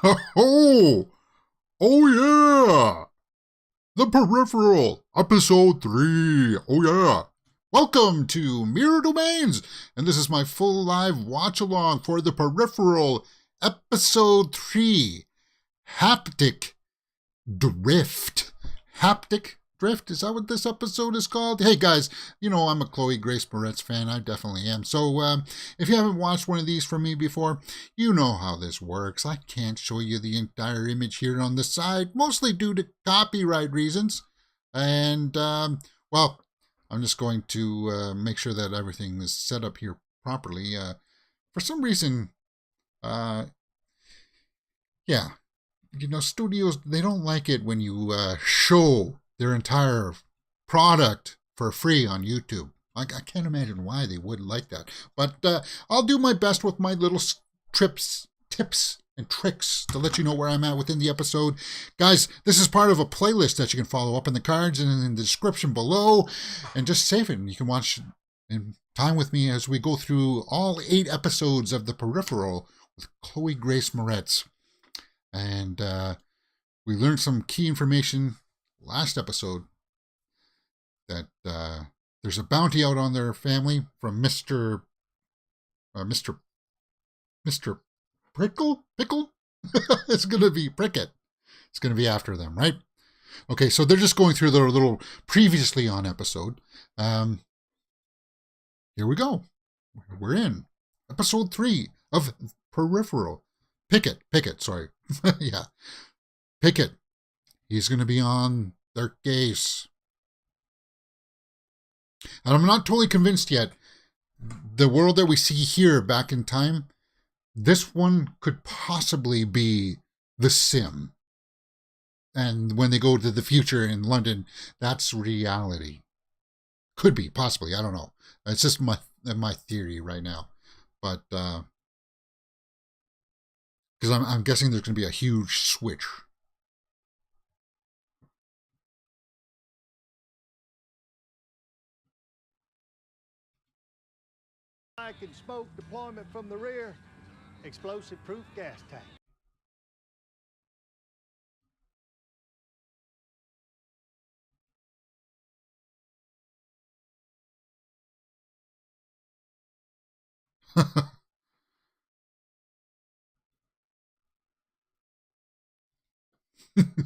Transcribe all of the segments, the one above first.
Oh, oh yeah! The Peripheral, Episode 3. Oh yeah! Welcome to Mirror Domains, and this is my full live watch along for The Peripheral, Episode 3. Haptic Drift. Haptic Drift? Is that what this episode is called? Hey guys, you know I'm a Chloe Grace Moretz fan. I definitely am. So if you haven't watched one of these from me before, you know how this works. I can't show you the entire image here on the side, mostly due to copyright reasons. And, well, I'm just going to make sure that everything is set up here properly. For some reason, yeah, you know, studios, they don't like it when you show their entire product for free on YouTube. I can't imagine why they would like that. But I'll do my best with my little tips, and tricks to let you know where I'm at within the episode. Guys, this is part of a playlist that you can follow up in the cards and in the description below. And just save it, and you can watch in time with me as we go through all 8 episodes of The Peripheral with Chloe Grace Moretz. And we learned some key information last episode that there's a bounty out on their family from Mr. Pickle? It's going to be Prickett. It's going to be after them, right? Okay, so they're just going through their little previously on episode. Here we go. We're in episode 3 of Peripheral. Pickett, sorry. Yeah. Pickett. He's going to be on their case. And I'm not totally convinced yet. The world that we see here back in time, this one could possibly be the sim. And when they go to the future in London, that's reality. Could be, possibly. I don't know. It's just my theory right now. But, because I'm guessing there's going to be a huge switch. And smoke deployment from the rear. Explosive proof gas tank.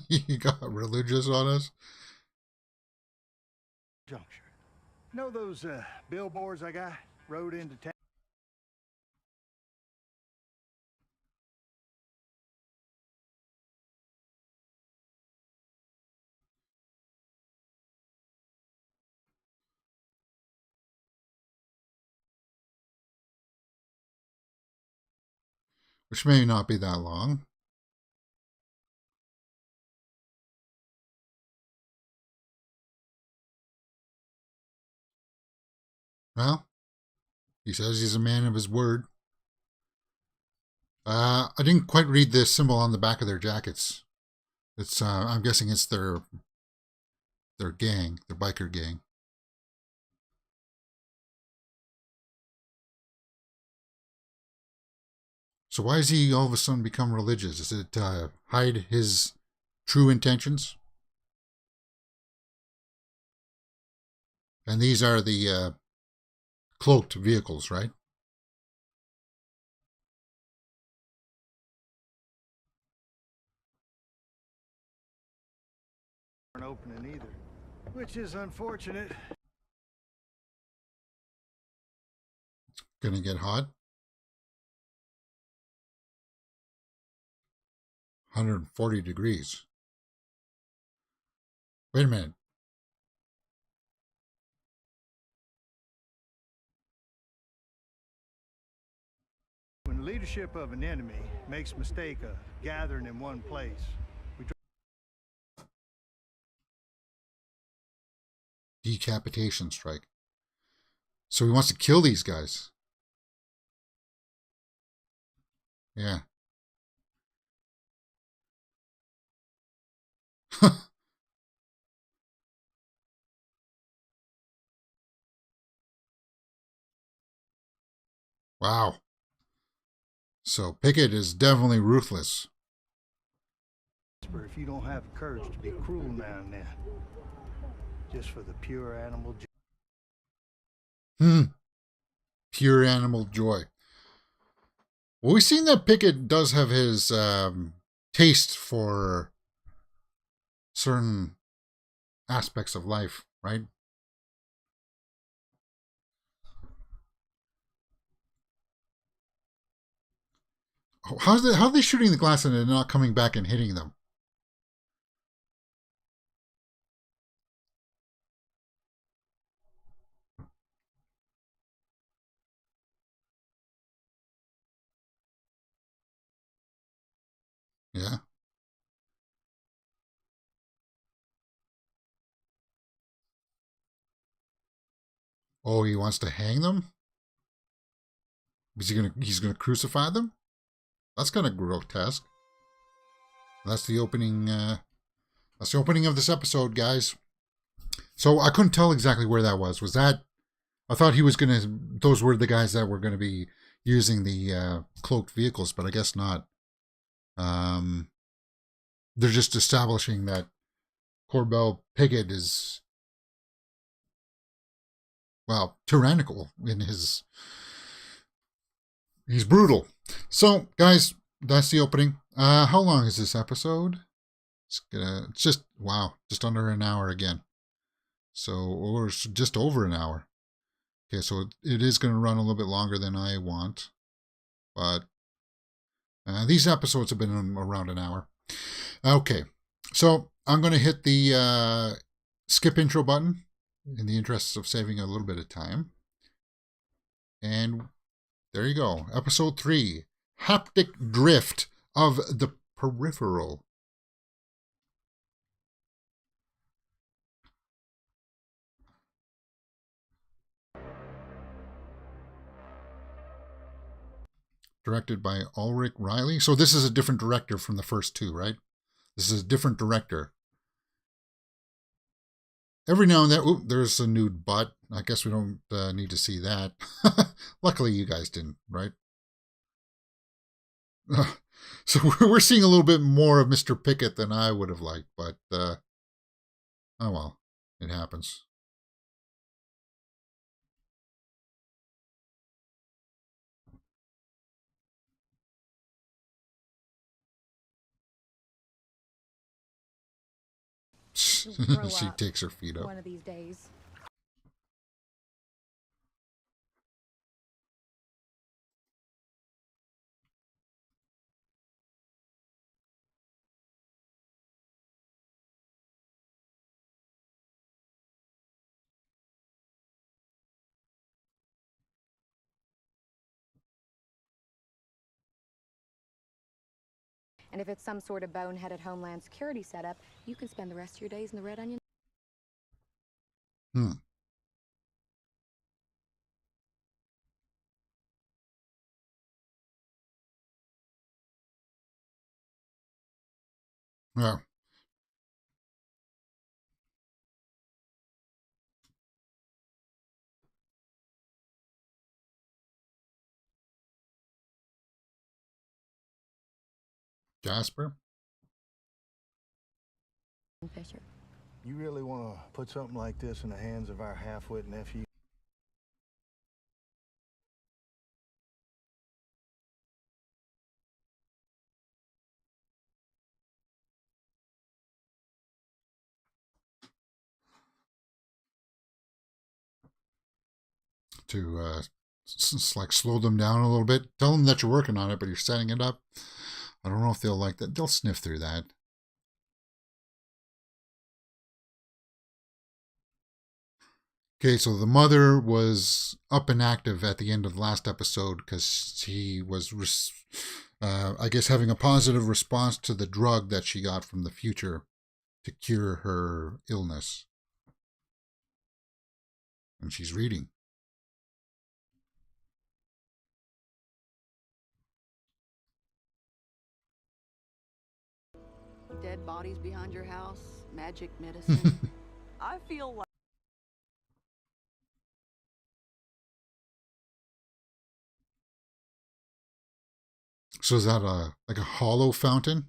You got religious on us? Juncture. Know those billboards I got rode into town? Which may not be that long. Well, he says he's a man of his word. I didn't quite read the symbol on the back of their jackets. It's I'm guessing it's their gang, their biker gang. So why has he all of a sudden become religious? Is it to hide his true intentions? And these are the cloaked vehicles, right? Aren't opening either, which is unfortunate. It's gonna get hot. 140 degrees. Wait a minute. When leadership of an enemy makes mistake of gathering in one place, Decapitation strike. So he wants to kill these guys. Yeah. Wow. So Pickett is definitely ruthless. prosper if you don't have the courage to be cruel now and then. Just for the pure animal joy. Pure animal joy. Well, we've seen that Pickett does have his taste for certain aspects of life, right? How are they shooting the glass and they're not coming back and hitting them? Yeah. Oh, he wants to hang them? He's gonna crucify them? That's kind of grotesque. That's the opening that's the opening of this episode, guys. So I couldn't tell exactly where that was. Was that I thought he was gonna those were the guys that were gonna be using the cloaked vehicles, but I guess not. Um they're just establishing that Corbell Pickett is, well, tyrannical in his. He's brutal. So, guys, that's the opening. How long is this episode? It's just, wow, just under an hour again. So, or just over an hour. Okay, so it is going to run a little bit longer than I want. But these episodes have been around an hour. Okay, so I'm going to hit the skip intro button in the interests of saving a little bit of time. And there you go. Episode 3, Haptic Drift of the Peripheral. Directed by Ulrich Riley. So this is a different director from the first two, right? This is a different director. Every now and then, there's a nude butt. I guess we don't need to see that. Luckily, you guys didn't, right? So we're seeing a little bit more of Mr. Pickett than I would have liked, but oh well, it happens. She takes her feet up. One of these days. And if it's some sort of boneheaded Homeland Security setup, you can spend the rest of your days in the Red Onion. Yeah. Jasper? Fisher. You really want to put something like this in the hands of our half-wit nephew? To like slow them down a little bit. Tell them that you're working on it, but you're setting it up. I don't know if they'll like that. They'll sniff through that. Okay, so the mother was up and active at the end of the last episode because she was, I guess, having a positive response to the drug that she got from the future to cure her illness. And she's reading. Dead bodies behind your house, magic medicine. I feel like So is that like a hollow fountain?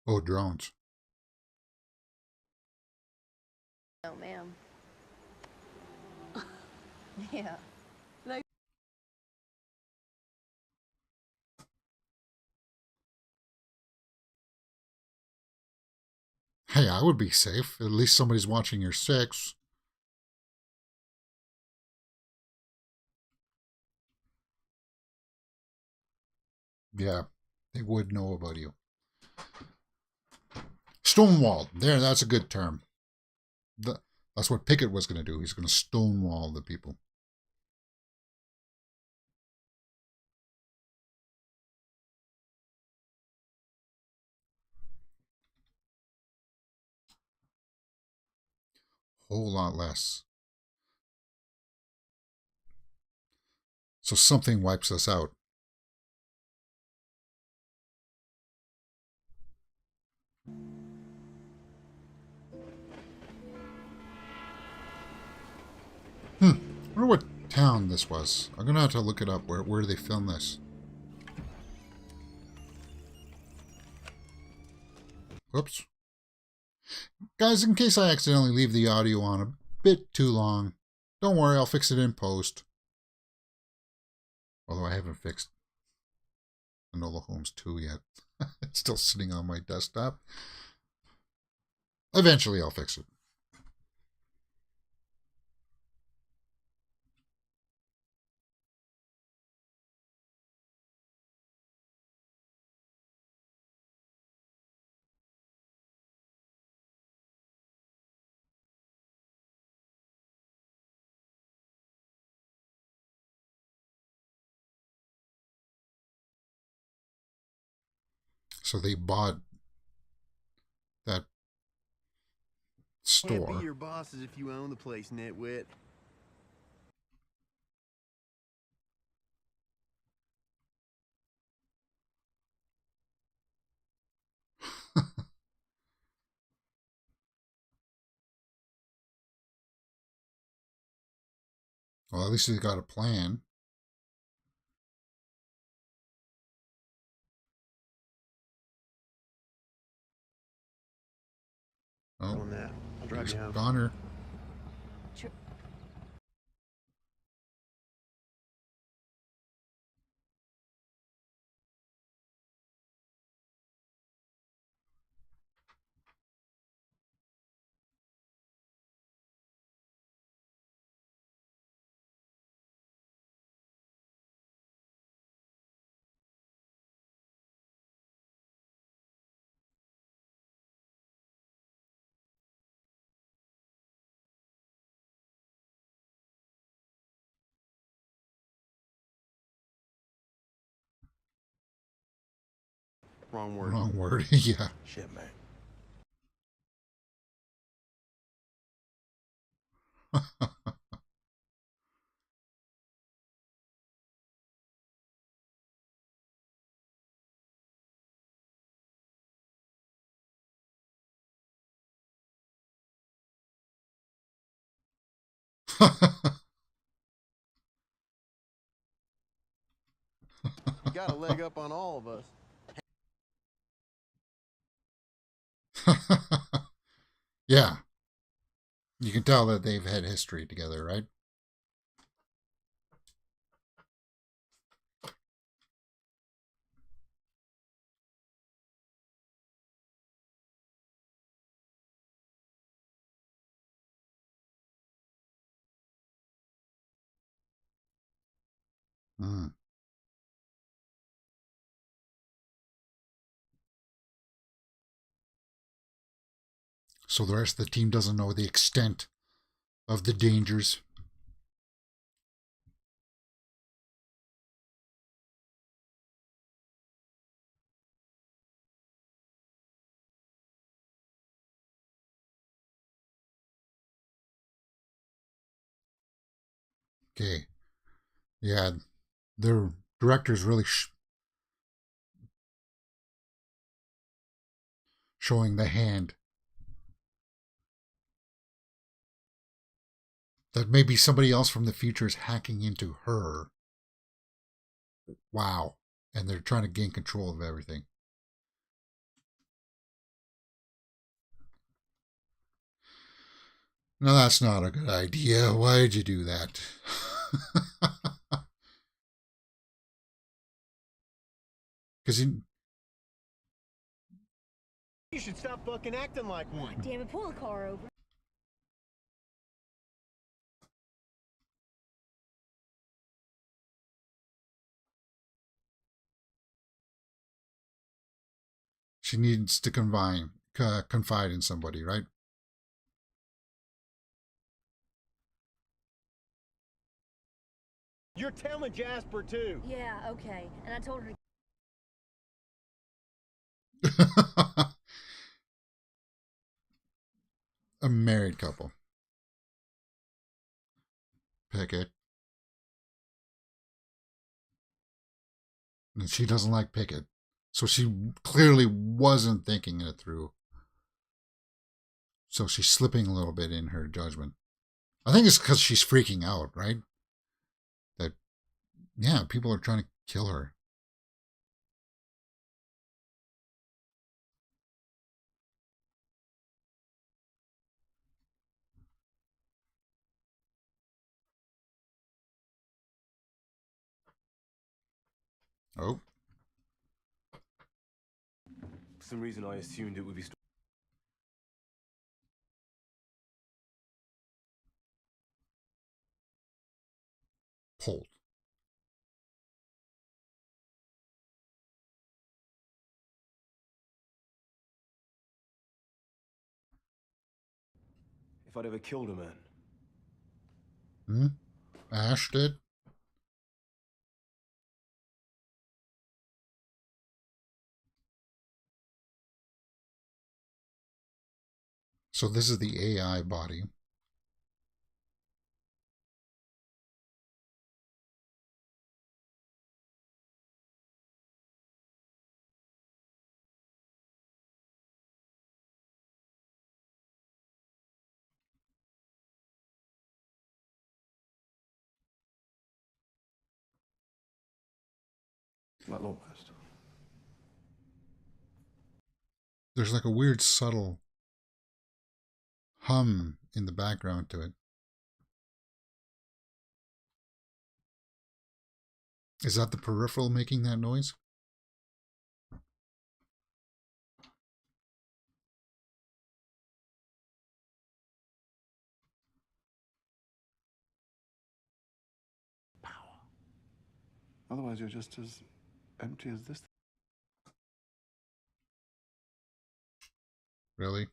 Oh, drones. No, ma'am. Yeah. Hey, I would be safe. At least somebody's watching your six. Yeah, they would know about you. Stonewalled. There, that's a good term. That's what Pickett was going to do. He's going to stonewall the people. Whole lot less. So something wipes us out. I wonder what town this was. I'm going to have to look it up. Where they filmed this? Whoops. Guys, in case I accidentally leave the audio on a bit too long, don't worry, I'll fix it in post. Although I haven't fixed Enola Holmes 2 yet. It's still sitting on my desktop. Eventually I'll fix it. So they bought that Can't be store. your bosses if you own the place, nitwit. Well, at least they got a plan. Oh, On that. I'll drive there's you home. Connor. Sure. Wrong word. Wrong word. Yeah. Shit, man. You got a leg up on all of us. Yeah. You can tell that they've had history together, right? Mm. So the rest of the team doesn't know the extent of the dangers. Okay. Yeah, their director's really showing the hand that maybe somebody else from the future is hacking into her. Wow. And they're trying to gain control of everything. No, that's not a good idea. Why'd you do that? Because You should stop fucking acting like one. Damn it, pull the car over. she needs to confide in somebody, right? You're telling Jasper too. Yeah, okay. And I told her A married couple. Pickett. And she doesn't like Pickett. So she clearly wasn't thinking it through. So she's slipping a little bit in her judgment. I think it's because she's freaking out, right? That, yeah, people are trying to kill her. Oh, For some reason, I assumed it would be. pulled. If I'd ever killed a man. Hmm? Ash did? So this is the AI body. Like Lord West. There's like a weird subtle hum in the background to it. Is that the peripheral making that noise? Otherwise, you're just as empty as this. Really?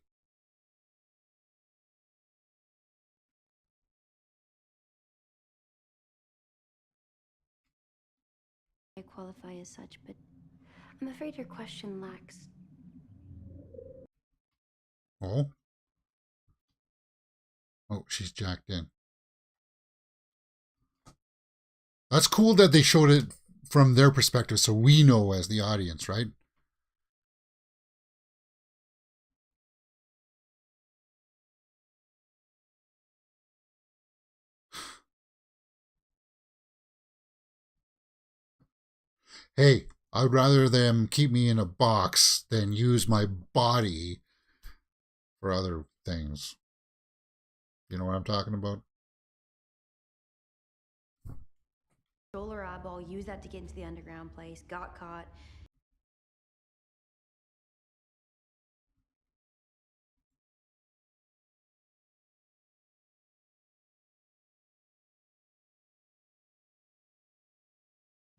I qualify as such, but I'm afraid your question lacks. Oh? Oh, she's jacked in. That's cool that they showed it from their perspective so we know as the audience, right? Hey, I'd rather them keep me in a box than use my body for other things. You know what I'm talking about? Stole her eyeball, used that to get into the underground place, got caught.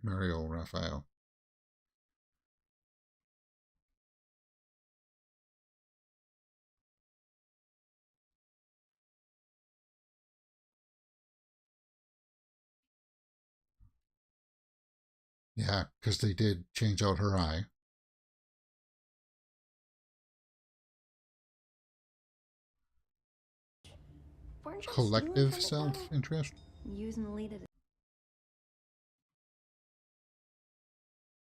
Mario Raphael. Yeah, because they did change out her eye. Weren't you stealing Collective from the self-interest. town? Using the lead of the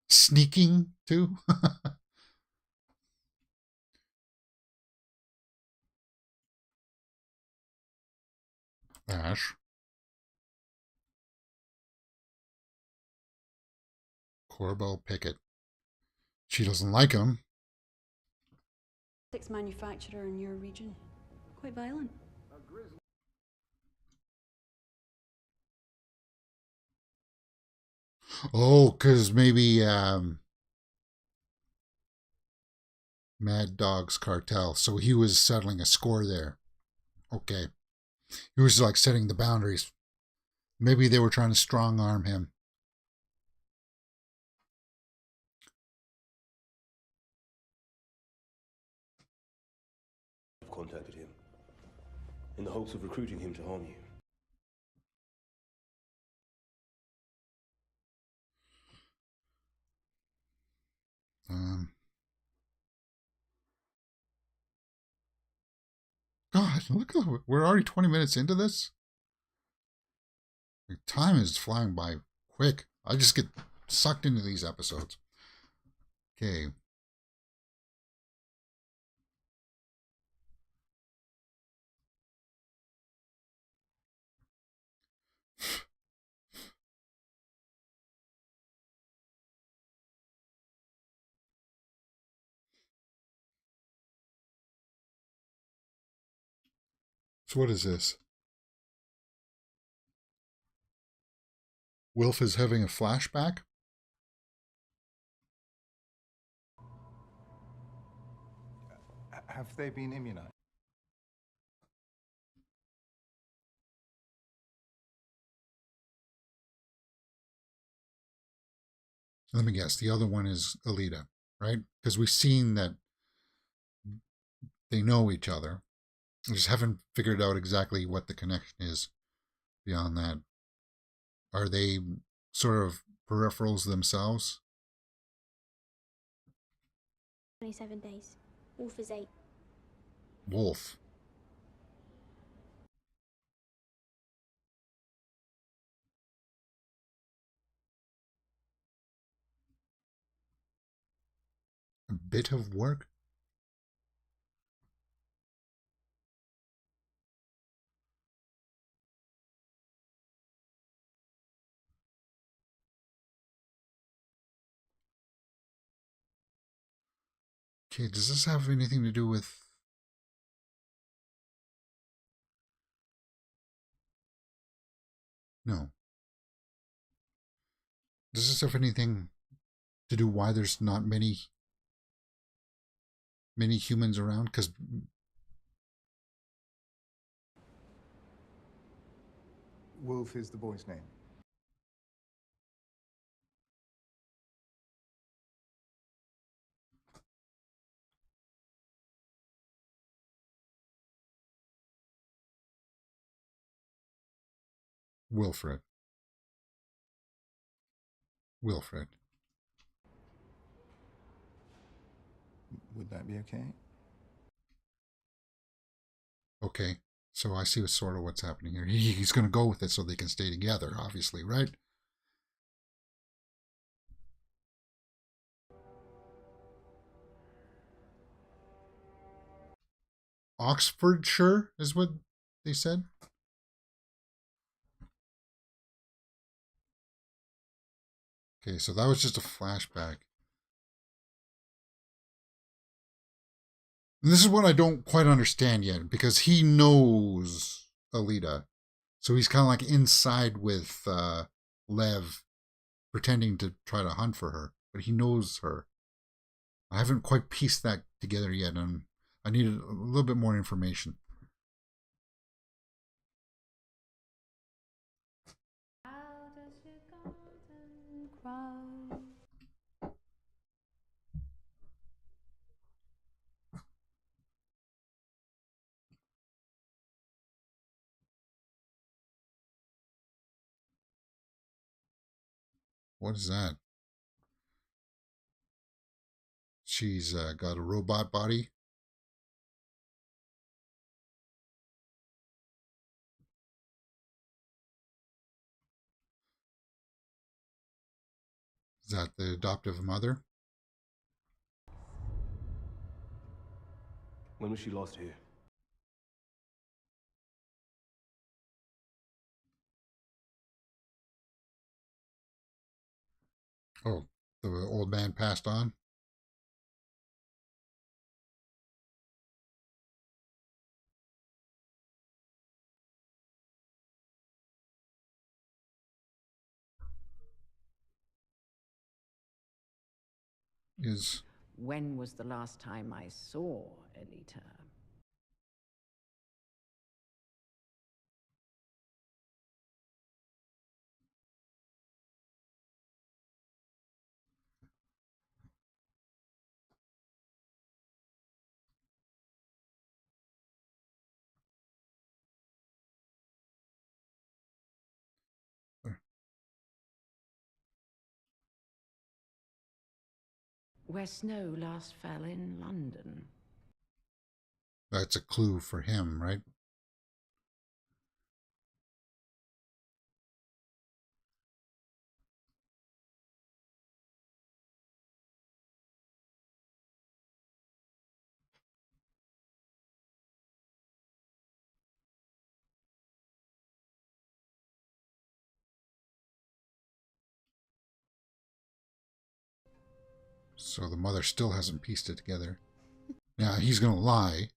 Sneaking, too. Ash. Corbell Pickett. She doesn't like him. Manufacturer in your region. Quite violent. Oh, because maybe Mad Dog's cartel. So he was settling a score there. Okay. He was like setting the boundaries. Maybe they were trying to strong arm him. I've contacted him in the hopes of recruiting him to harm you. God, look, we're already 20 minutes into this. Like, time is flying by quick. I just get sucked into these episodes. Okay. So what is this? Wilf is having a flashback? Have they been immunized? Let me guess. The other one is Alita, right? Because we've seen that they know each other. I just haven't figured out exactly what the connection is beyond that. Are they sort of peripherals themselves? 27 days. Wolf is 8. Wolf. A bit of work? Okay, does this have anything to do with... No. Does this have anything to do why there's not many humans around? Because Wolf is the boy's name. Wilfred. Wilfred. Would that be okay? Okay, so I see sort of what's happening here. He's going to go with it so they can stay together, obviously, right? Oxfordshire is what they said. Okay, so that was just a flashback. And this is what I don't quite understand yet, because he knows Alita. So he's kind of like inside with Lev, pretending to try to hunt for her, but he knows her. I haven't quite pieced that together yet, and I need a little bit more information. What is that? She's got a robot body. Is that the adoptive mother? When was she last here? Oh, the old man passed on. is... When was the last time I saw Elita? Where snow last fell in London. That's a clue for him, right? So the mother still hasn't pieced it together. Yeah, he's gonna lie.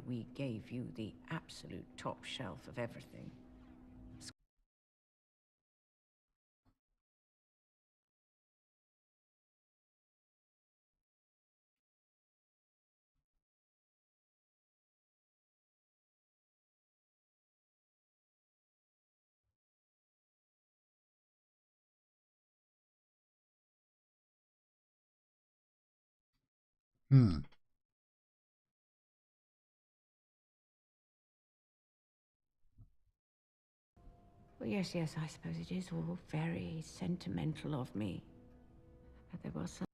We gave you the absolute top shelf of everything. Hmm. Well, yes, I suppose it is all very sentimental of me. But there was some...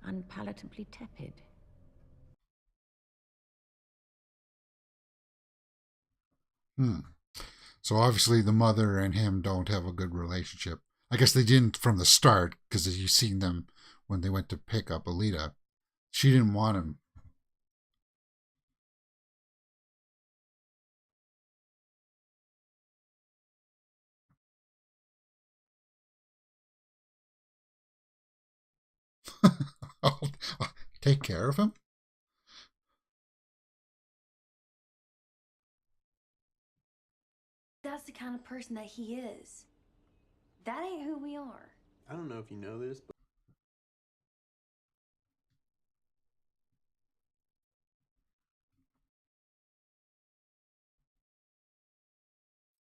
unpalatably tepid. Hmm. So obviously the mother and him don't have a good relationship. I guess they didn't from the start, because you seen them when they went to pick up Alita. She didn't want him. Take care of him? That's the kind of person that he is. That ain't who we are. I don't know if you know this, but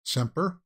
Semper?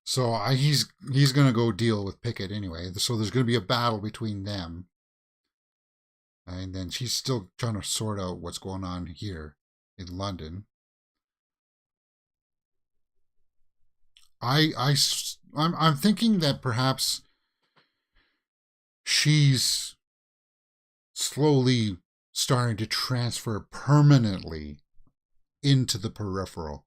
So he's gonna go deal with Pickett anyway. So there's gonna be a battle between them, and then she's still trying to sort out what's going on here in London. I'm thinking that perhaps she's slowly starting to transfer permanently into the peripheral.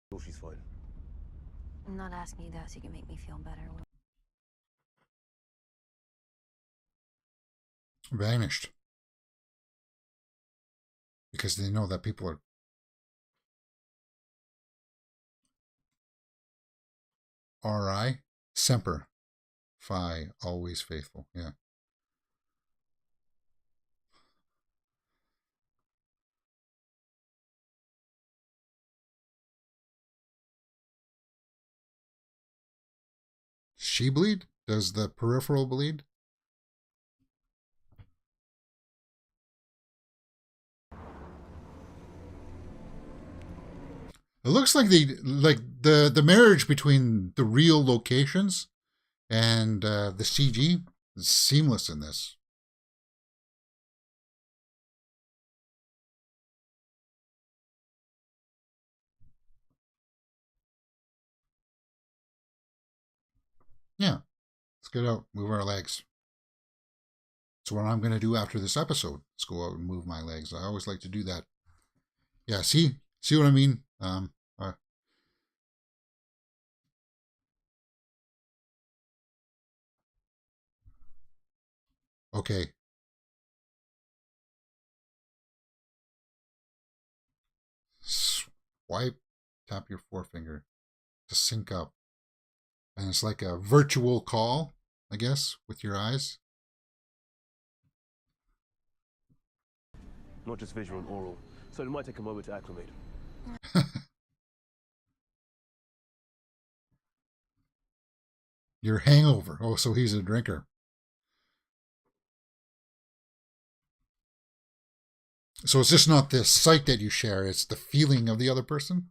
sure she's fine. I'm not asking you that so you can make me feel better. Vanished. Because they know that people are... R.I. Semper Fi, always faithful. Yeah. She bleed? Does the peripheral bleed? It looks like the marriage between the real locations and the CG is seamless in this. Yeah, let's get out, move our legs. That's what I'm going to do after this episode. Let's go out and move my legs. I always like to do that. Yeah, see what I mean? Okay. Swipe, tap your forefinger to sync up. And it's like a virtual call, I guess, with your eyes. Not just visual and oral, so it might take a moment to acclimate. Your hangover. Oh, so he's a drinker. So it's just not the sight that you share, it's the feeling of the other person?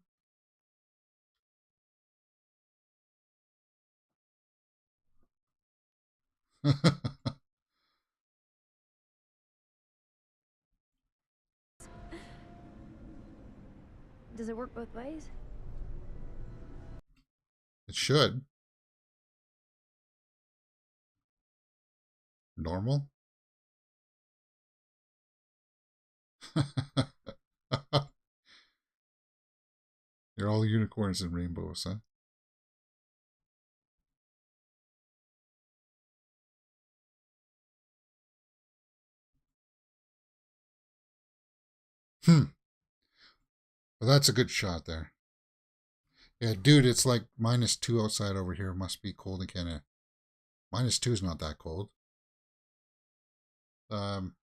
Does it work both ways? It should. Normal? They're all unicorns and rainbows, huh? Well, that's a good shot there. Yeah, dude, it's like -2 outside over here. Must be cold in Canada. -2 is not that cold. Um,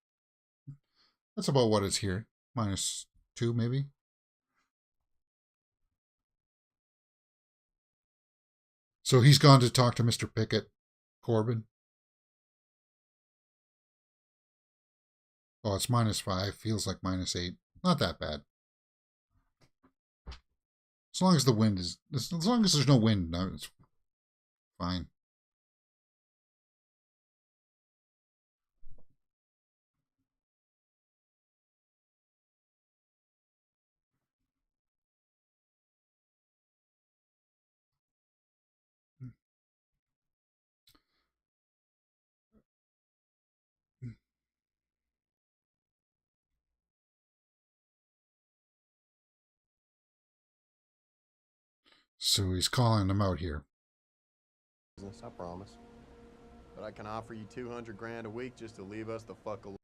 that's about what it's here. -2, maybe. So he's gone to talk to Mr. Pickett, Corbin. Oh, it's -5. Feels like -8. Not that bad. As long as the wind is, as long as there's no wind, no, it's fine. So he's calling them out here. I promise. But I can offer you 200 grand a week just to leave us the fuck alone.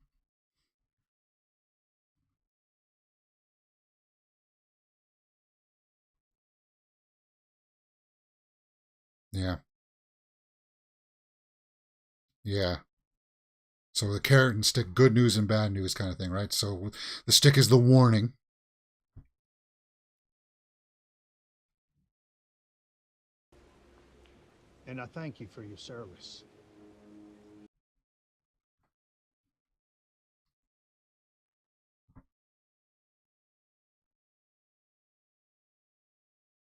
Yeah. Yeah. So the carrot and stick, good news and bad news kind of thing, right? So the stick is the warning. And I thank you for your service.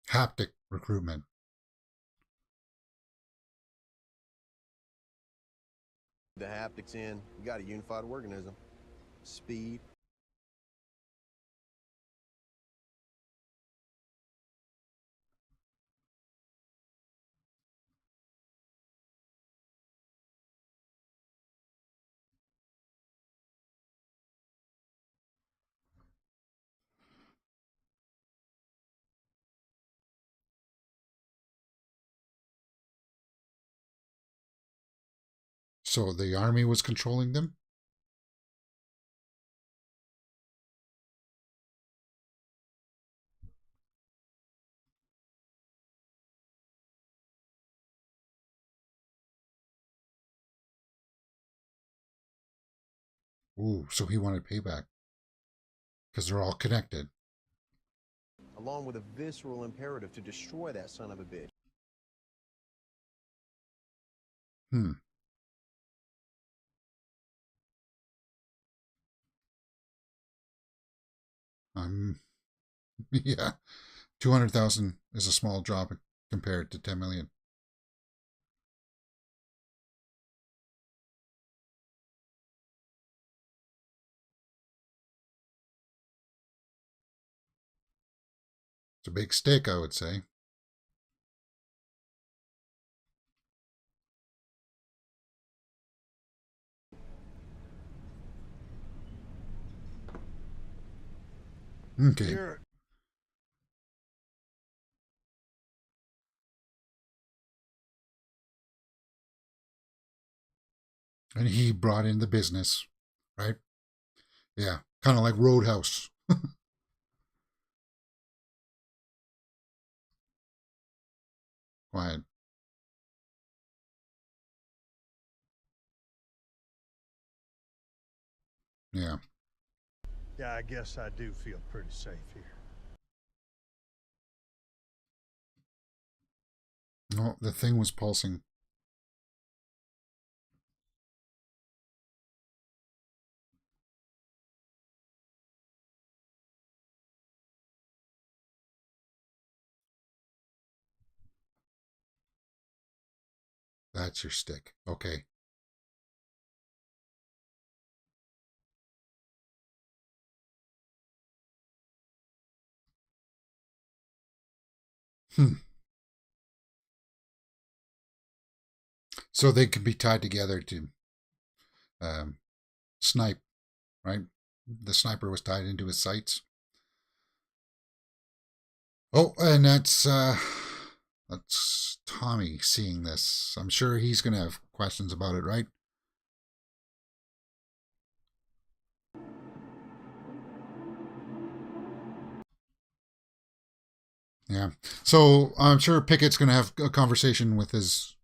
Haptic recruitment. The haptics in, you got a unified organism. Speed, So the army was controlling them? Ooh, so he wanted payback. Because they're all connected. Along with a visceral imperative to destroy that son of a bitch. Hmm. Yeah. 200,000 is a small drop compared to 10 million. It's a big stick, I would say. Okay. Here, And he brought in the business, right? Yeah. Kind of like Roadhouse. Quiet. Yeah. yeah, I guess I do feel pretty safe here. No, the thing was pulsing. That's your stick. Okay. Hmm. So they could be tied together to um, snipe, right? The sniper was tied into his sights. Oh, and that's Tommy seeing this. I'm sure he's gonna have questions about it, right? Yeah. So I'm sure Pickett's gonna have a conversation with his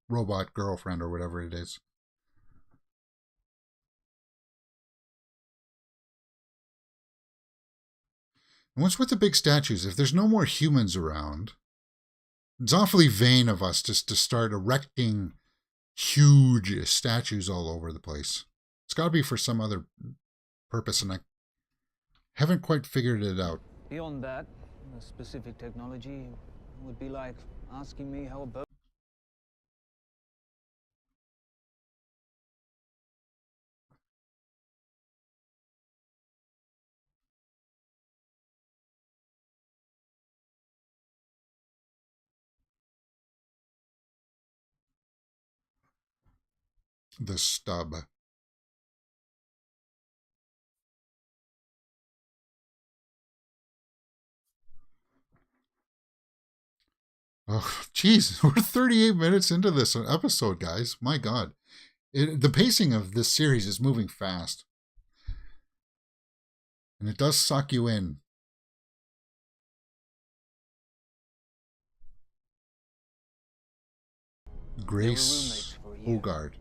robot girlfriend or whatever it is. And what's with the big statues? If there's no more humans around, it's awfully vain of us just to start erecting huge statues all over the place. It's got to be for some other purpose, and I haven't quite figured it out. Beyond that, a specific technology would be like asking me how a boat. The stub. Oh, jeez, we're 38 minutes into this episode, guys. My God. The pacing of this series is moving fast. And it does suck you in. Grace Hogard.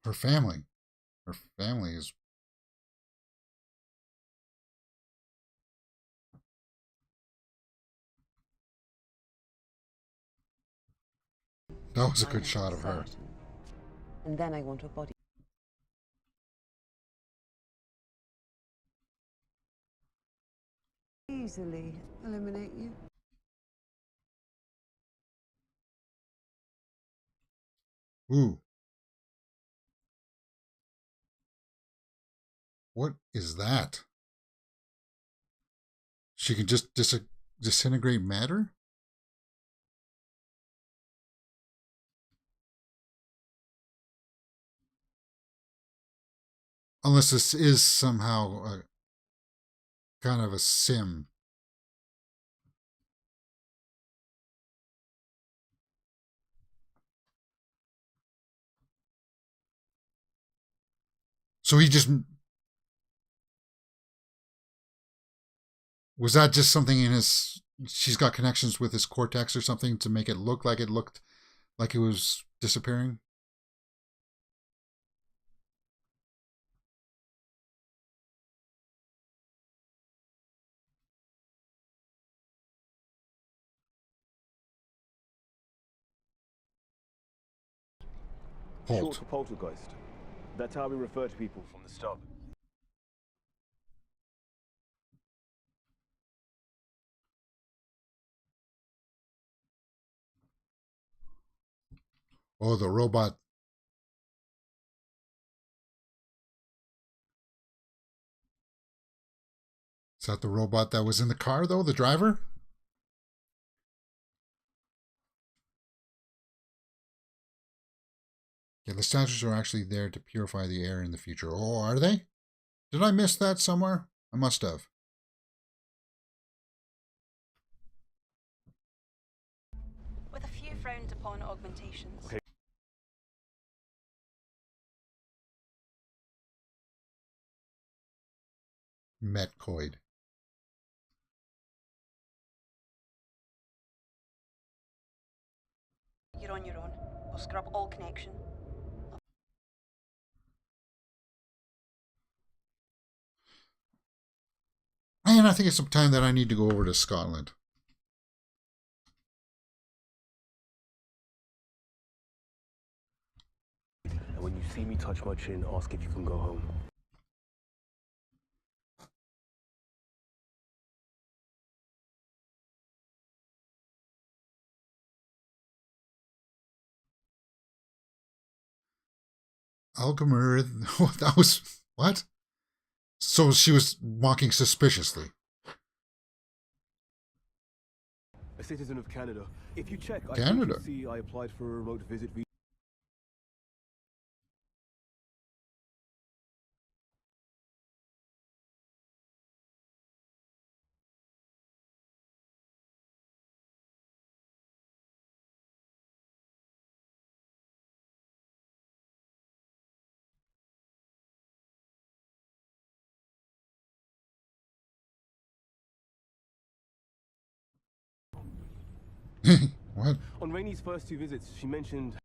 Her family. Her family is. That was a good shot of her. And then I want a body. Easily eliminate you. Ooh. What is that? She can just disintegrate matter? Unless this is somehow kind of a sim. So he just... Was that just something in his... She's got connections with his cortex or something to make it looked like it was disappearing? Short for poltergeist. That's how we refer to people from the start. Oh, the robot. Is that the robot that was in the car, though? The driver? Yeah, the statues are actually there to purify the air in the future. Oh, are they? Did I miss that somewhere? I must have. With a few frowned upon augmentations. Okay. Metcoid. You're on your own. We'll scrub all connection. And I think it's some time that I need to go over to Scotland. And when you see me touch my chin, ask if you can go home. Alchemist. Oh, that was... What? So she was walking suspiciously. A citizen of Canada. If you check, I Canada. think you'll see I applied for a remote visit visa. What? On Rainey's first 2 visits, she mentioned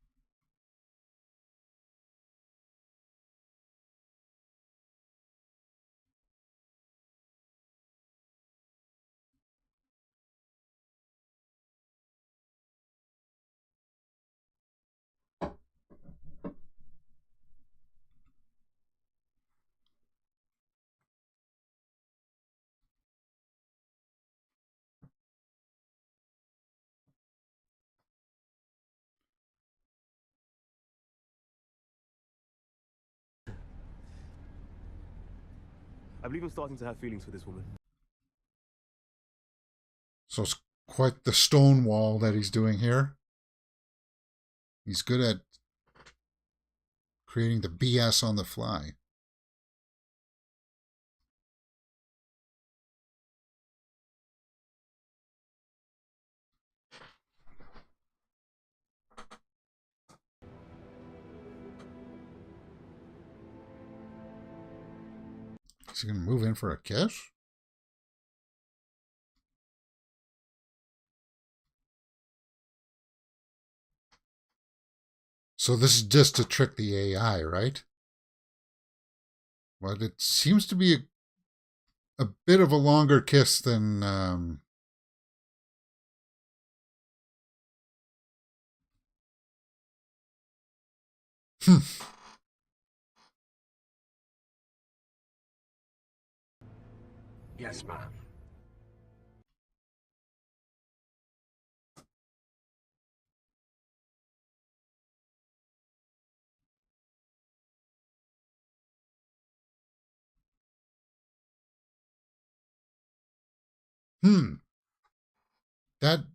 I believe I'm starting to have feelings for this woman. So it's quite the stone wall that he's doing here. He's good at creating the BS on the fly. Is he going to move in for a kiss? So this is just to trick the AI, right? But it seems to be a bit of a longer kiss than... Yes, ma'am. That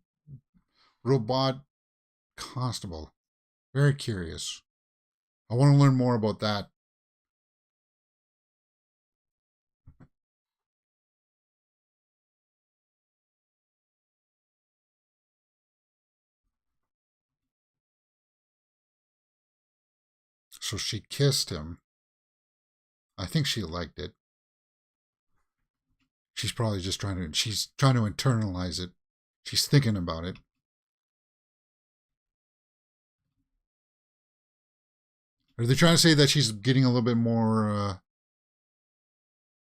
robot constable. Very curious. I want to learn more about that. So she kissed him. I think she liked it. She's probably just trying to internalize it. She's thinking about it. Are they trying to say that she's getting a little bit more,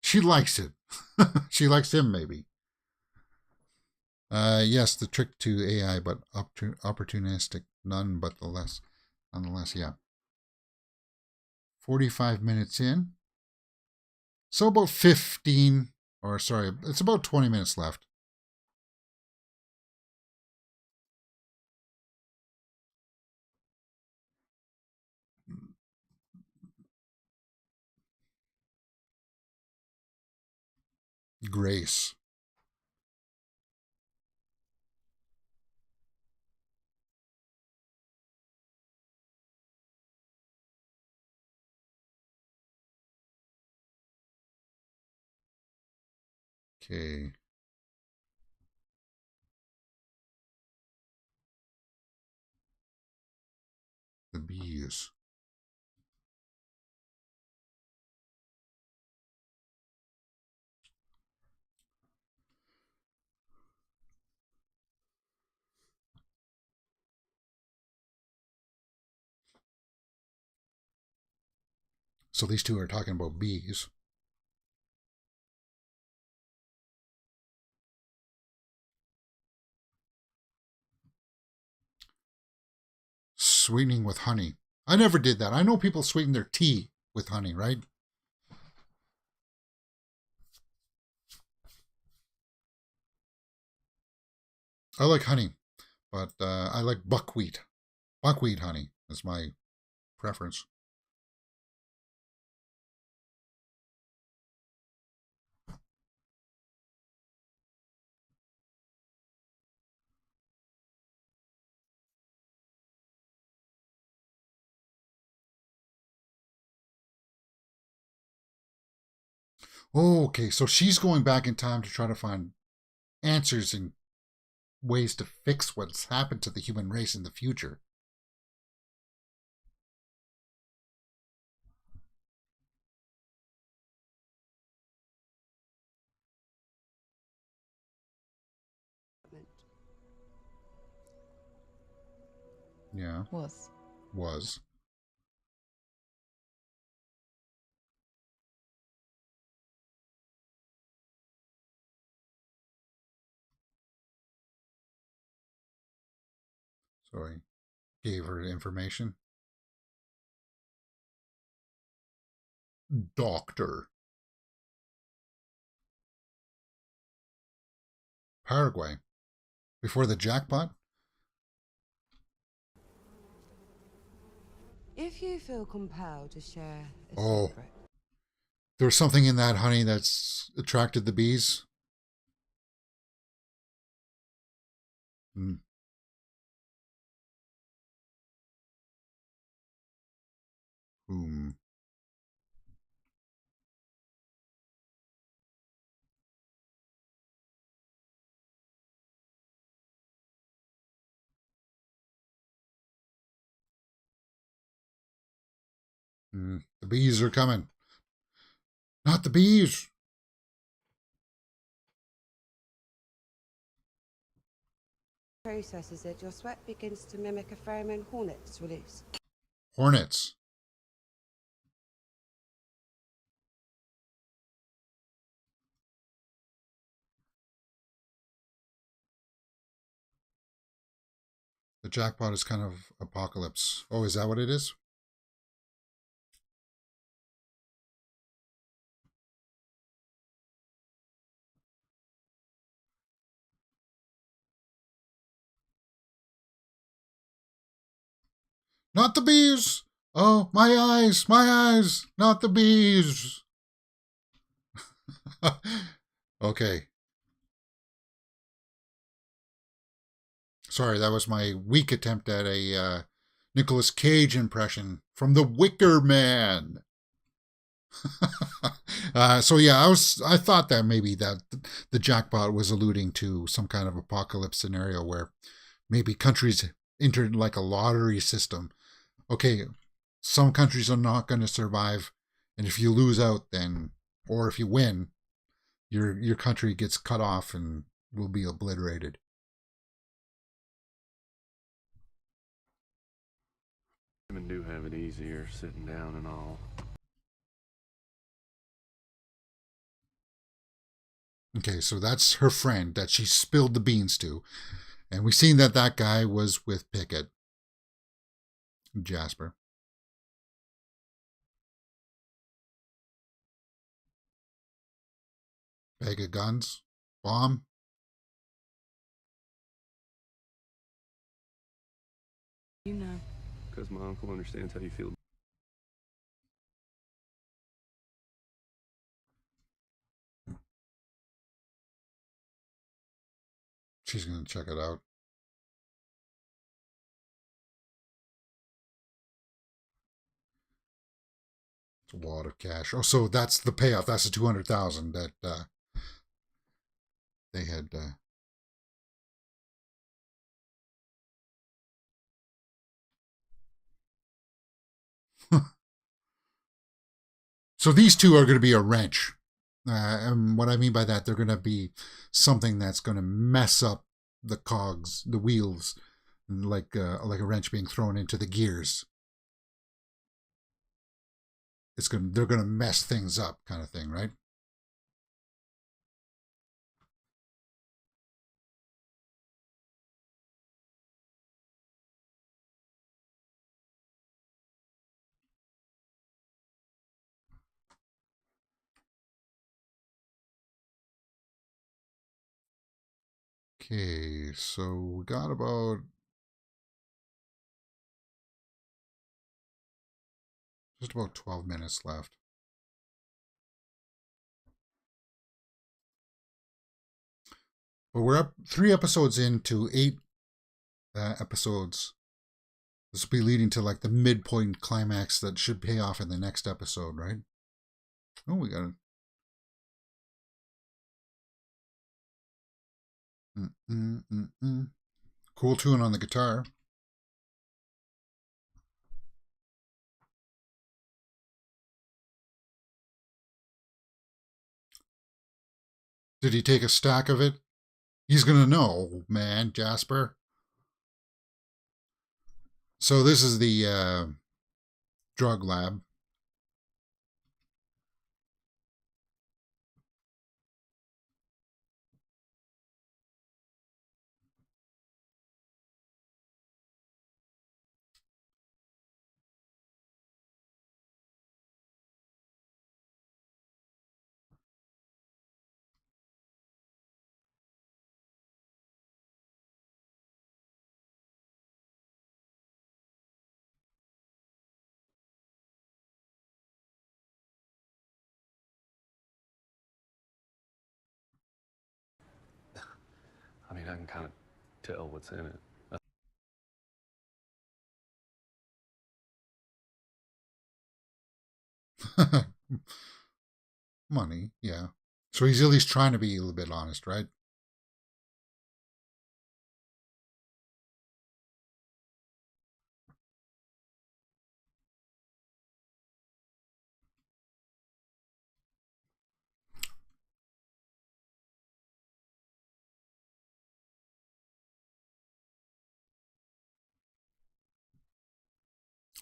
she likes it. She likes him, maybe. Yes, the trick to AI, but opportunistic. None but the less. Nonetheless, yeah. 45 minutes in. So about 15, or sorry, it's about 20 minutes left. Grace. Okay. The bees. So these two are talking about bees. Sweetening with honey. I never did that. I know people sweeten their tea with honey, right? I like honey, but I like buckwheat. Buckwheat honey is my preference. Oh, okay, so she's going back in time to try to find answers and ways to fix what's happened to the human race in the future. Yeah. Was. So I gave her information. Doctor. Paraguay. Before the jackpot? If you feel compelled to share a secret. There was something in that honey that's attracted the bees. Hmm. The bees are coming. Not the bees. Processes it, your sweat begins to mimic a pheromone hornets release. Hornets. The jackpot is kind of apocalypse. Oh, is that what it is? Not the bees! Oh, my eyes, not the bees. Okay. Sorry, that was my weak attempt at a Nicolas Cage impression from The Wicker Man. So yeah, I thought that maybe that the jackpot was alluding to some kind of apocalypse scenario where maybe countries entered like a lottery system. Okay, some countries are not going to survive, and if you lose out, then, or if you win, your country gets cut off and will be obliterated. Women do have it easier sitting down and all. Okay, so that's her friend that she spilled the beans to. And we seen that that guy was with Pickett. Jasper. Bag of guns. Bomb. You know. Because my uncle understands how you feel. She's going to check it out. It's a wad of cash. Oh, so that's the payoff. That's the 200,000 that they had. So these two are going to be a wrench. And what I mean by that, they're going to be something that's going to mess up the cogs, the wheels, like a wrench being thrown into the gears. They're going to mess things up, kind of thing, right? Okay, so we got about just about 12 minutes left. But we're up 3 episodes into 8 episodes. This will be leading to like the midpoint climax that should pay off in the next episode, right? Oh, we got it. Cool tune on the guitar. Did he take a stack of it? He's going to know, man, Jasper. So this is the drug lab. I mean, I can kind of tell what's in it. Money, yeah. So he's at least trying to be a little bit honest, right?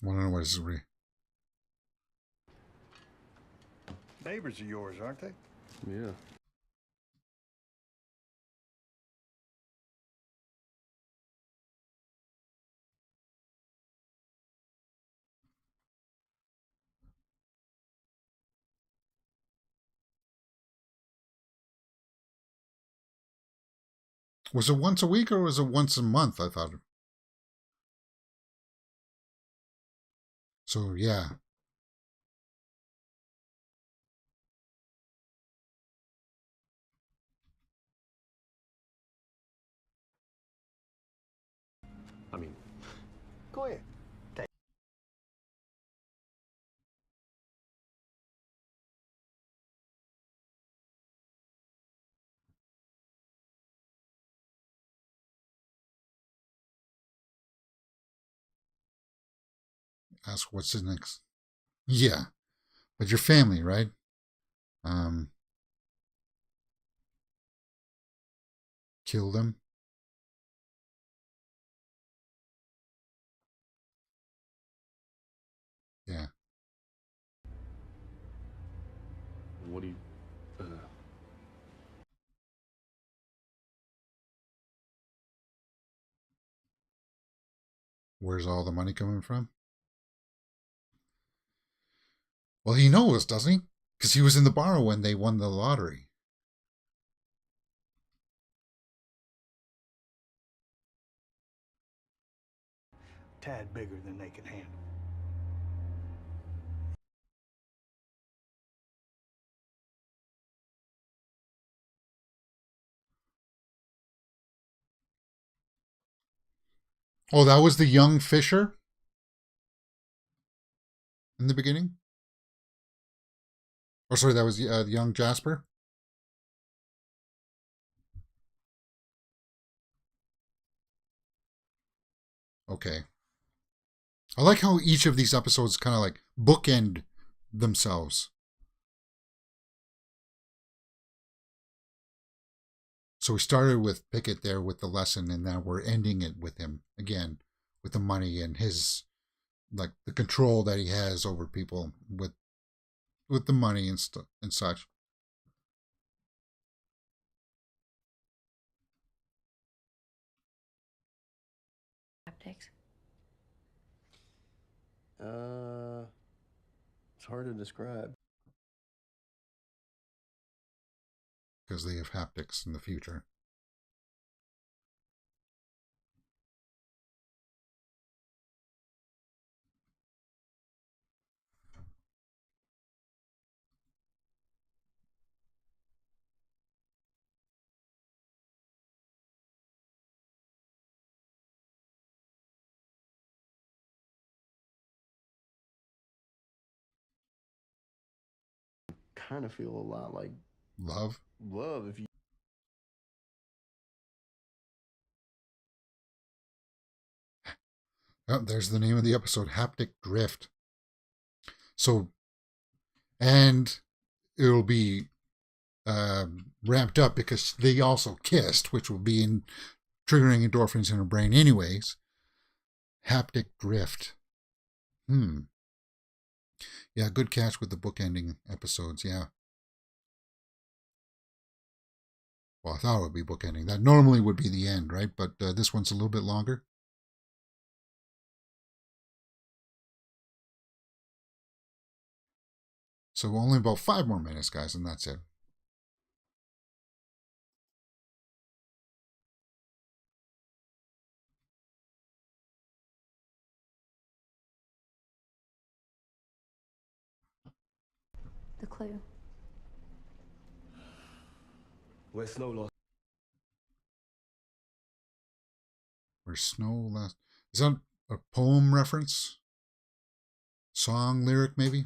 I want to know what his Neighbors of yours, aren't they? Yeah. Was it once a week or was it once a month? I thought. So yeah. I mean, Go ahead. ask what's the next. Yeah, but your family, right? Kill them. Yeah. What do you... Where's all the money coming from? Well, he knows, doesn't he? Because he was in the bar when they won the lottery. Tad bigger than they can handle. Oh, that was the young Fisher in the beginning? Oh, sorry, that was the young Jasper? Okay. I like how each of these episodes kind of like bookend themselves. So we started with Pickett there with the lesson, and now we're ending it with him again, with the money and his, like, the control that he has over people with the money and stuff and such. Haptics. It's hard to describe. Because they have haptics in the future. Kind of feel a lot like Love? love if you... Oh, there's the name of the episode, Haptic Drift. So, and it'll be ramped up because they also kissed, which will be triggering endorphins in her brain anyways. Haptic Drift. Yeah, good catch with the bookending episodes, yeah. Well, I thought it would be bookending. That normally would be the end, right? But this one's a little bit longer. So only about 5 more minutes, guys, and that's it. The clue. Where Snow lost. Where snow last. Is that a poem reference? Song lyric, maybe?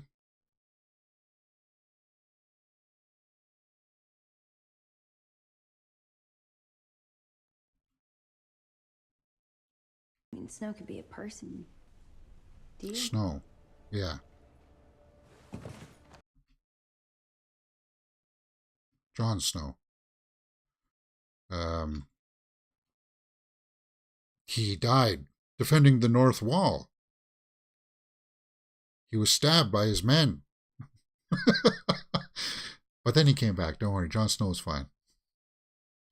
I mean, Snow could be a person. Do you? Snow. Yeah. Jon Snow. He died defending the North Wall. He was stabbed by his men. But then he came back. Don't worry, Jon Snow is fine.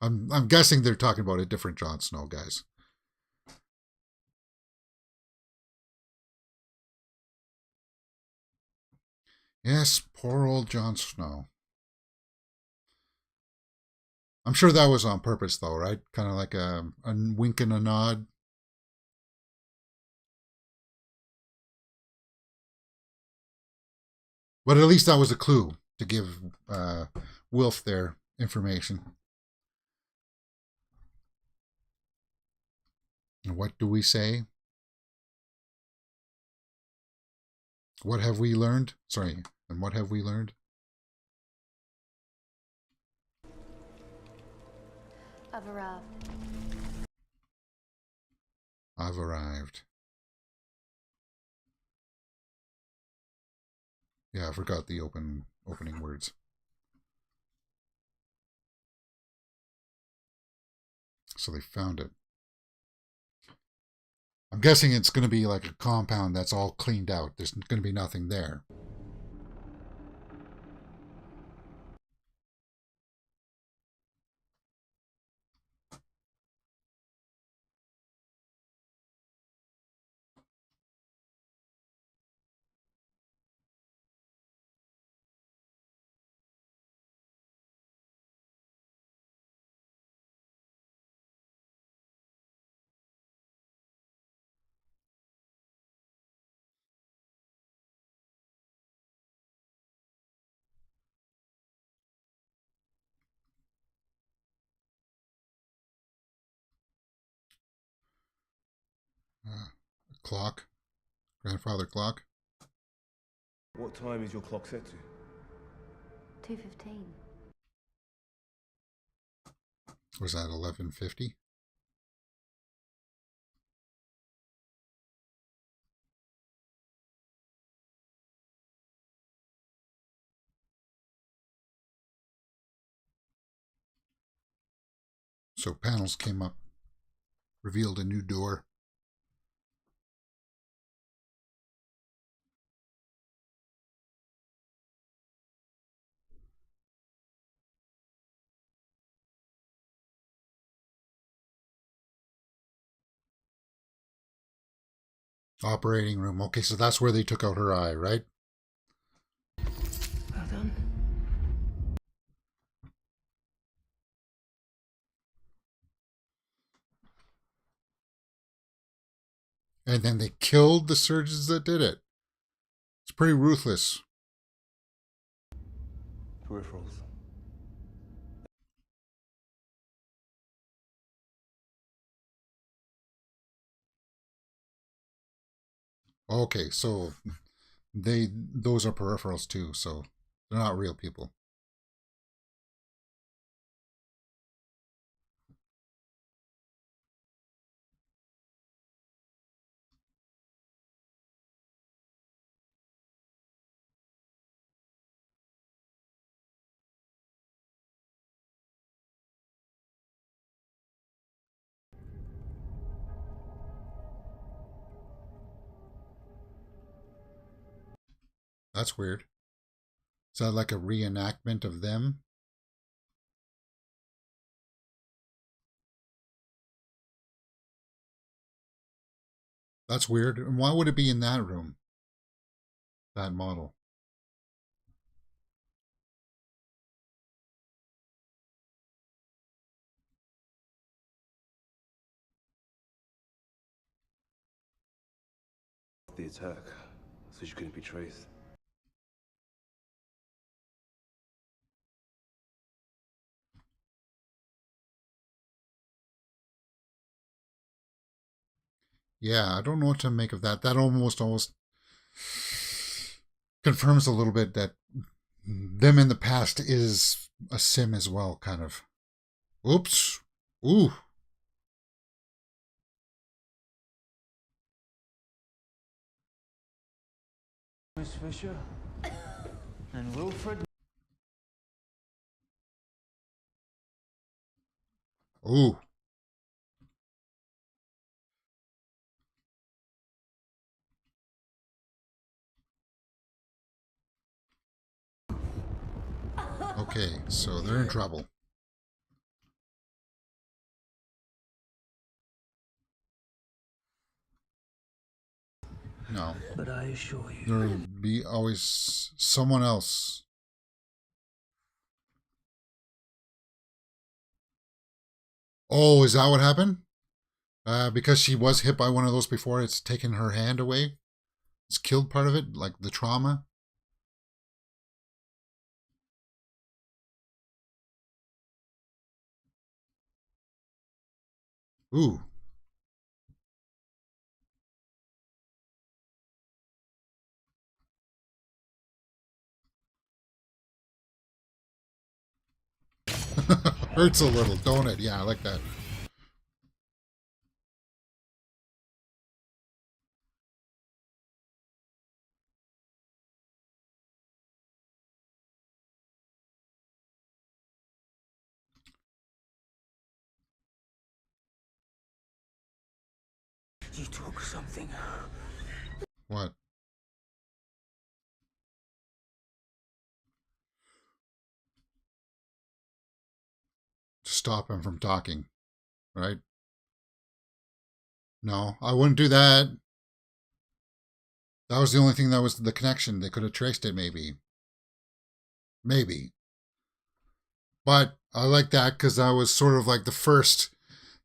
I'm guessing they're talking about a different Jon Snow, guys. Yes, poor old Jon Snow. I'm sure that was on purpose, though, right? Kind of like a wink and a nod. But at least that was a clue to give Wilf their information. And what do we say? What have we learned? Sorry, and what have we learned? I've arrived. I've arrived. Yeah, I forgot the opening words. So they found it. I'm guessing it's going to be like a compound that's all cleaned out. There's going to be nothing there. Clock. Grandfather clock. What time is your clock set to? 2:15. Was that 11:50? So panels came up, revealed a new door. Operating room. Okay, so that's where they took out her eye, right? Well done. And then they killed the surgeons that did it. It's pretty ruthless. Peripherals. Okay, so those are peripherals too, so they're not real people. That's weird. Is that like a reenactment of them? That's weird. And why would it be in that room? That model. The attack, so she couldn't be traced. Yeah, I don't know what to make of that. That almost confirms a little bit that them in the past is a sim as well, kind of. Oops. Ooh. Miss Fisher and Wilfred. Ooh. Okay, so they're in trouble. No. But I assure you, There'll be always someone else. Oh, is that what happened? Because she was hit by one of those before, it's taken her hand away. It's killed part of it, like the trauma. Ooh. Hurts a little, don't it? Yeah, I like that. took something. What? To stop him from talking, right? No, I wouldn't do that. That was the only thing that was the connection. They could have traced it, maybe. Maybe. But I like that because that was sort of like the first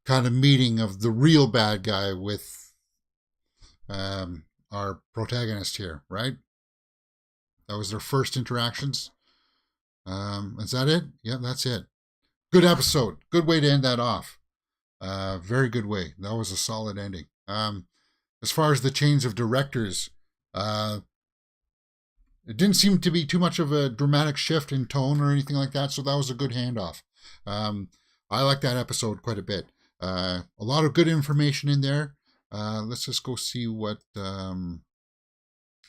kind of meeting of the real bad guy with our protagonist here, right? That was their first interactions. Is that it? Yeah, that's it. Good episode. Good way to end that off. Very good way. That was a solid ending. As far as the change of directors, it didn't seem to be too much of a dramatic shift in tone or anything like that, so that was a good handoff. I like that episode quite a bit. A lot of good information in there. Let's just go see what the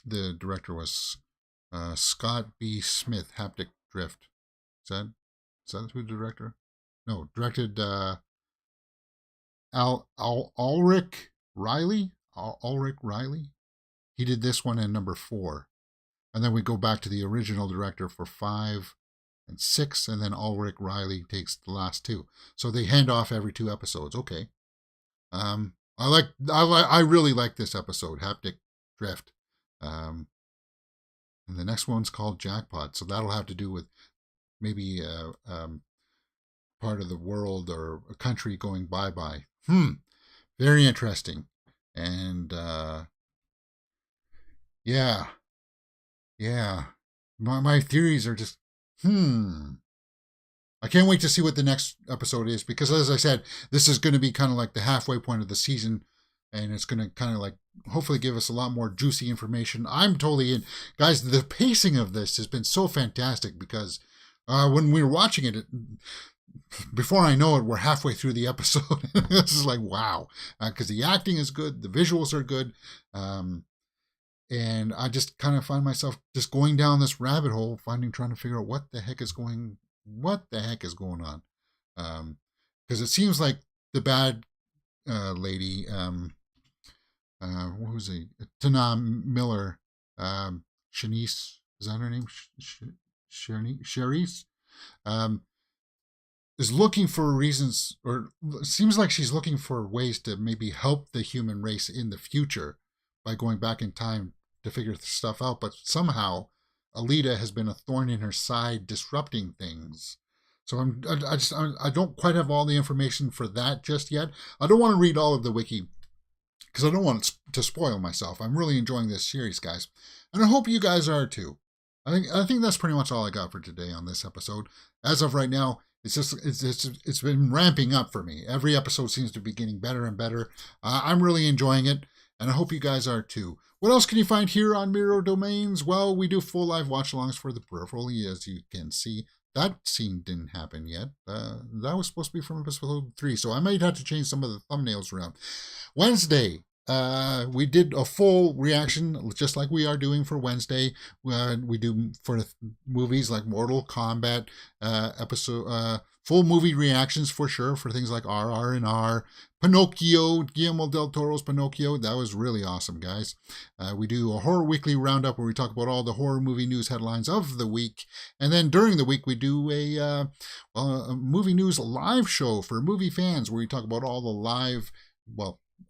director was. Scott B. Smith, Haptic Drift. Is that who the director? No, directed Ulrich Riley. Ulrich Riley. He did this one and number 4. And then we go back to the original director for 5 and 6, and then Ulrich Riley takes the last 2. So they hand off every 2 episodes. Okay. I really like this episode, Haptic Drift. And the next one's called Jackpot. So that'll have to do with maybe part of the world or a country going bye-bye. Very interesting. And yeah. My theories are just, I can't wait to see what the next episode is, because as I said, this is going to be kind of like the halfway point of the season, and it's going to kind of like hopefully give us a lot more juicy information. I'm totally in. Guys, the pacing of this has been so fantastic, because when we were watching it, before I know it, we're halfway through the episode. This is like, wow, because the acting is good, the visuals are good. And I just kind of find myself just going down this rabbit hole, trying to figure out what the heck is going on. Because it seems like the bad lady, what was he? Tana Miller, Shanice, is that her name? Sharice? Is looking for reasons, or seems like she's looking for ways to maybe help the human race in the future by going back in time to figure stuff out, but somehow Alita has been a thorn in her side, disrupting things. So I don't quite have all the information for that just yet. I don't want to read all of the wiki because I don't want to spoil myself. I'm really enjoying this series, guys, and I hope you guys are too. I think that's pretty much all I got for today on this episode. As of right now, it's been ramping up for me. Every episode seems to be getting better and better. I'm really enjoying it, and I hope you guys are too. What else can you find here on Miro Domains? Well, we do full live watch-alongs for the Peripheral, as you can see. That scene didn't happen yet. That was supposed to be from episode 3, so I might have to change some of the thumbnails around. Wednesday, we did a full reaction, just like we are doing for Wednesday. We do for movies like Mortal Kombat, full movie reactions for sure for things like RR&R, Pinocchio, Guillermo del Toro's Pinocchio. That was really awesome, guys. We do a Horror Weekly Roundup where we talk about all the horror movie news headlines of the week. And then during the week, we do a movie news live show for movie fans where we talk about all the live,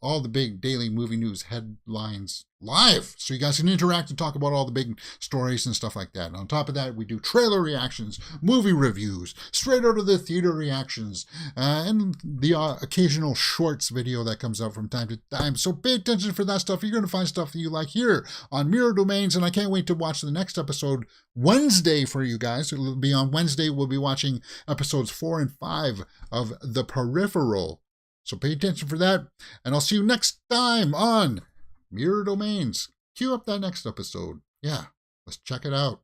all the big daily movie news headlines live, so you guys can interact and talk about all the big stories and stuff like that. And on top of that, we do trailer reactions, movie reviews, straight out of the theater reactions, and the occasional shorts video that comes out from time to time. So pay attention for that stuff. You're going to find stuff that you like here on Mirror Domains, and I can't wait to watch the next episode Wednesday for you guys. It'll be on Wednesday. We'll be watching episodes 4 and 5 of The Peripheral. So pay attention for that, and I'll see you next time on Mirror Domains. Cue up that next episode. Yeah, let's check it out.